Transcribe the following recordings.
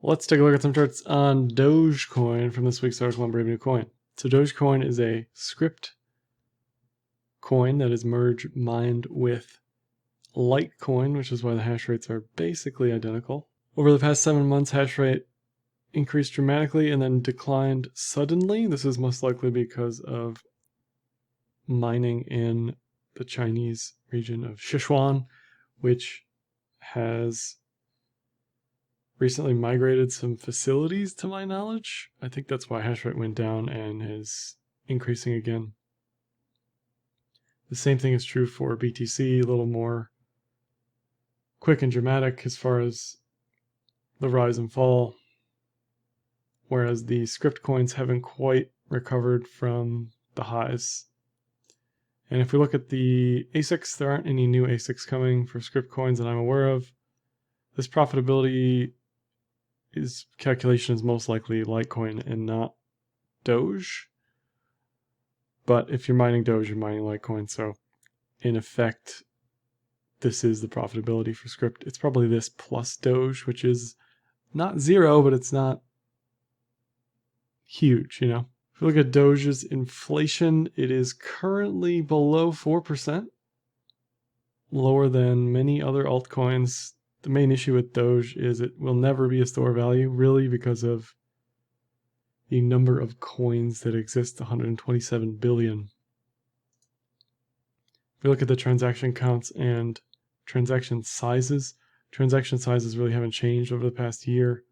Let's take a look at some charts on Dogecoin from this week's article on Brave New Coin. So Dogecoin is a script coin that is merge mined with Litecoin, which is why the hash rates are basically identical. Over the past 7 months, hash rate increased dramatically and then declined suddenly. This is most likely because of mining in the Chinese region of Sichuan, which has recently migrated some facilities to my knowledge. I think that's why hash rate went down and is increasing again. The same thing is true for BTC, a little more quick and dramatic as far as the rise and fall, whereas the script coins haven't quite recovered from the highs. And if we look at the ASICs, there aren't any new ASICs coming for script coins that I'm aware of. This profitability calculation is most likely Litecoin and not Doge. But if you're mining Doge, you're mining Litecoin. So in effect, this is the profitability for script. It's probably this plus Doge, which is not zero, but it's not huge, you know. If you look at Doge's inflation, it is currently below 4%, lower than many other altcoins. The main issue with Doge is it will never be a store of value, really, because of the number of coins that exist, 127 billion. If we look at the transaction counts and transaction sizes really haven't changed over the past year.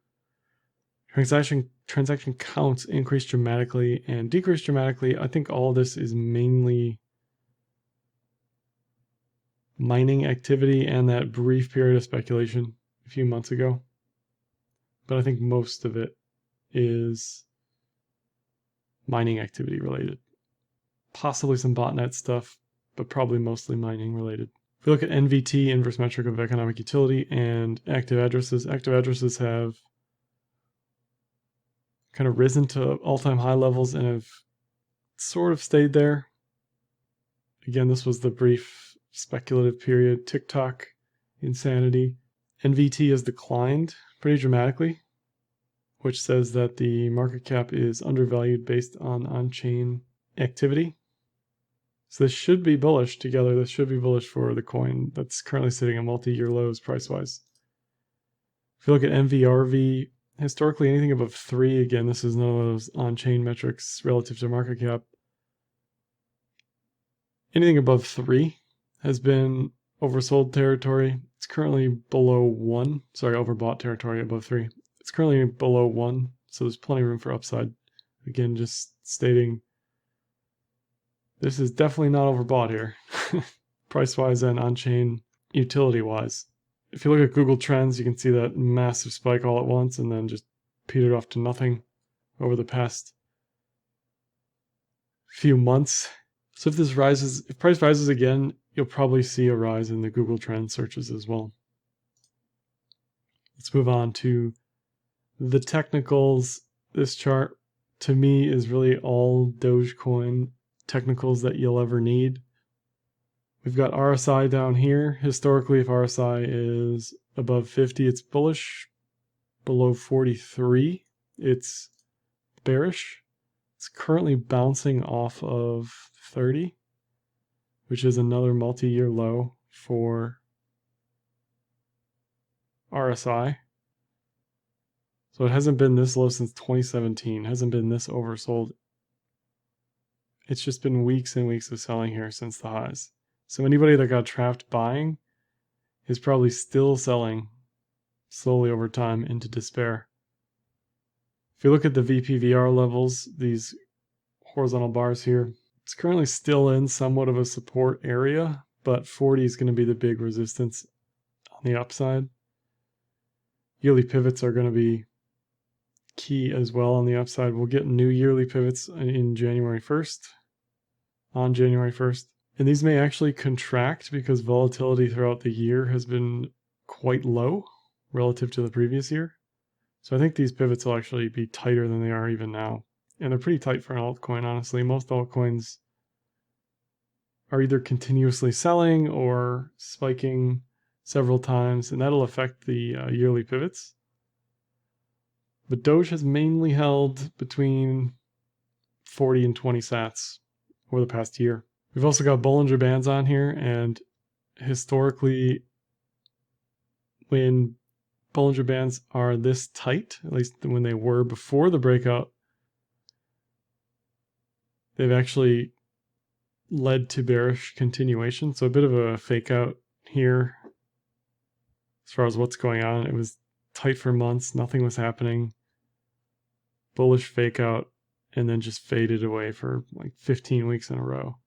Transaction counts increased dramatically and decreased dramatically. I think all of this is mainly mining activity and that brief period of speculation a few months ago. But I think most of it is mining activity related. Possibly some botnet stuff, but probably mostly mining related. If we look at NVT, inverse metric of economic utility, and active addresses have kind of risen to all-time high levels and have sort of stayed there. Again, this was the brief speculative period, TikTok insanity. NVT has declined pretty dramatically, which says that the market cap is undervalued based on on-chain activity. So this should be bullish together. This should be bullish for the coin that's currently sitting at multi-year lows price-wise. If you look at MVRV, historically anything above 3, again, this is none of those on-chain metrics relative to market cap. Anything above 3 has been oversold territory. It's currently below 1. Sorry, overbought territory above 3. It's currently below 1, so there's plenty of room for upside. Again, just stating this is definitely not overbought here, price-wise and on-chain utility-wise. If you look at Google Trends, you can see that massive spike all at once and then just petered off to nothing over the past few months. So if price rises again, you'll probably see a rise in the Google Trends searches as well. Let's move on to the technicals. This chart, to me, is really all Dogecoin technicals that you'll ever need. We've got RSI down here. Historically, if RSI is above 50, it's bullish. Below 43, it's bearish. It's currently bouncing off of 30, which is another multi-year low for RSI. So it hasn't been this low since 2017. It hasn't been this oversold. It's just been weeks and weeks of selling here since the highs. So anybody that got trapped buying is probably still selling slowly over time into despair. If you look at the VPVR levels, these horizontal bars here, it's currently still in somewhat of a support area, but 40 is going to be the big resistance on the upside. Yearly pivots are going to be key as well on the upside. We'll get new yearly pivots in January 1st, on January 1st. And these may actually contract because volatility throughout the year has been quite low relative to the previous year. So I think these pivots will actually be tighter than they are even now. And they're pretty tight for an altcoin, honestly. Most altcoins are either continuously selling or spiking several times, and that'll affect the yearly pivots. But Doge has mainly held between 40 and 20 sats over the past year. We've also got Bollinger Bands on here, and historically, when Bollinger Bands are this tight, at least when they were before the breakout, they've actually led to bearish continuation. So a bit of a fake out here as far as what's going on. It was tight for months, nothing was happening. Bullish fake out, and then just faded away for like 15 weeks in a row.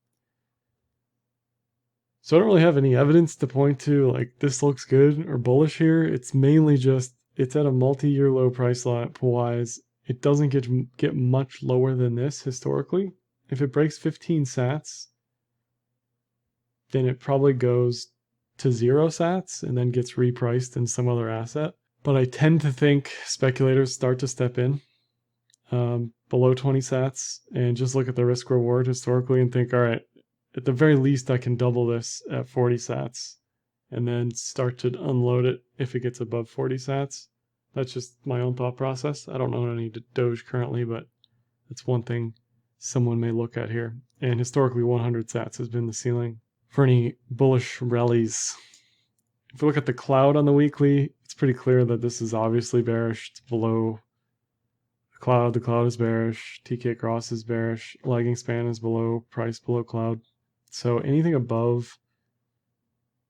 So I don't really have any evidence to point to like this looks good or bullish here. It's mainly just it's at a multi-year low price wise. It doesn't get much lower than this historically. If it breaks 15 sats, then it probably goes to 0 sats and then gets repriced in some other asset. But I tend to think speculators start to step in below 20 sats and just look at the risk reward historically and think, all right, at the very least, I can double this at 40 sats and then start to unload it if it gets above 40 sats. That's just my own thought process. I don't own any Doge currently, but that's one thing someone may look at here. And historically, 100 sats has been the ceiling for any bullish rallies. If we look at the cloud on the weekly, it's pretty clear that this is obviously bearish. It's below the cloud is bearish, TK cross is bearish, lagging span is below, price below cloud. So anything above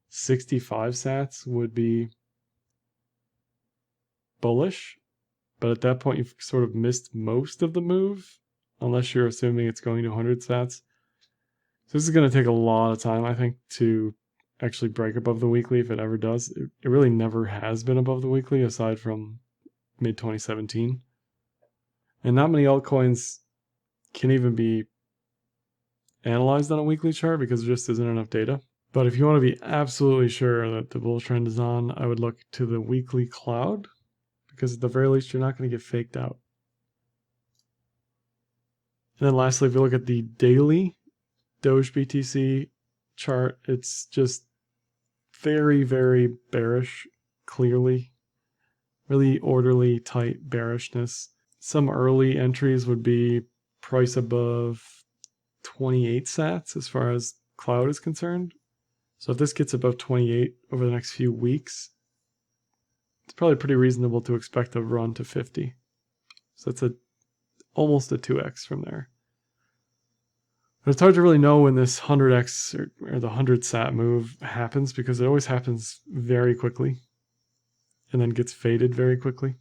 65 sats would be bullish, but at that point you've sort of missed most of the move, unless you're assuming it's going to 100 sats. So this is going to take a lot of time, I think, to actually break above the weekly if it ever does. It really never has been above the weekly aside from mid-2017. And not many altcoins can even be analyzed on a weekly chart because there just isn't enough data. But if you want to be absolutely sure that the bull trend is on, I would look to the weekly cloud because at the very least, you're not going to get faked out. And then lastly, if you look at the daily Doge BTC chart, it's just very, very bearish, clearly. Really orderly, tight bearishness. Some early entries would be price above 28 sats as far as cloud is concerned. So if this gets above 28 over the next few weeks, it's probably pretty reasonable to expect a run to 50. So that's almost a 2x from there. But it's hard to really know when this 100x or the 100 sat move happens because it always happens very quickly and then gets faded very quickly.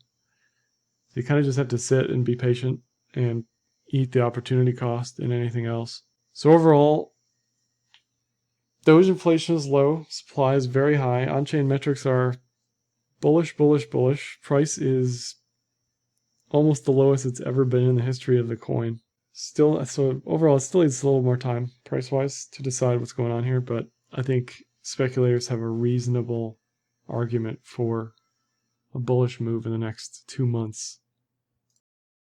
So you kind of just have to sit and be patient and eat the opportunity cost and anything else. So overall, Doge inflation is low, supply is very high, on-chain metrics are bullish, bullish, bullish. Price is almost the lowest it's ever been in the history of the coin. Still, so overall, it still needs a little more time, price-wise, to decide what's going on here, but I think speculators have a reasonable argument for a bullish move in the next 2 months.